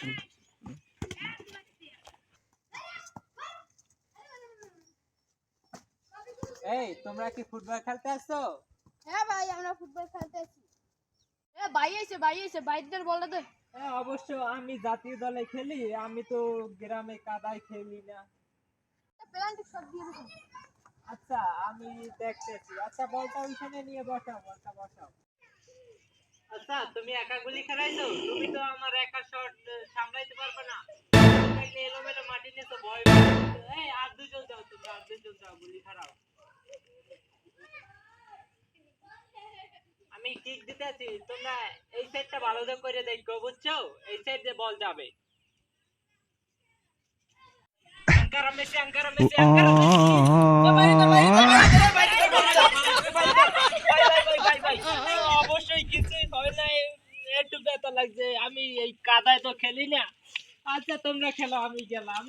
এই তোমরা কি ফুটবল খেলতে আসছো? হ্যাঁ ভাই, আমরা ফুটবল খেলতে আসি। ভাই এসে বাইকদের বলে দে। হ্যাঁ অবশ্য আমি জাতীয় দলে খেলি, আমি তো গ্রামে কাদায় খেলি না। পেনাল্টি শট দিয়ে দিন। আচ্ছা আমি দেখতেছি। আচ্ছা বলটা ওইখানে নিয়ে বসাও, বলটা বসাও। আচ্ছা তুমি একা গুলি খেলাইছো, তুমি তো আমার একা শট সামলাইতে পারবে না। তুমি এলোমেলো মাটি নিয়ে ভয় এই আর দুজন যাও, তোমরা আর দুজন যাও, গুলি খারাও। আমি কিক দিতে আছি, তোমরা এই সাইডটা ভালো করে দেখো, বুঝছো? এই সাইড দিয়ে বল যাবে। Ankara Messi, Ankara Messi, Ankara Messi. অবশ্যই কিছুই হয় না, একটু ব্যথা লাগছে। আমি এই কাদায় তো খেলি না। আচ্ছা তোমরা খেলো, আমি গেলাম।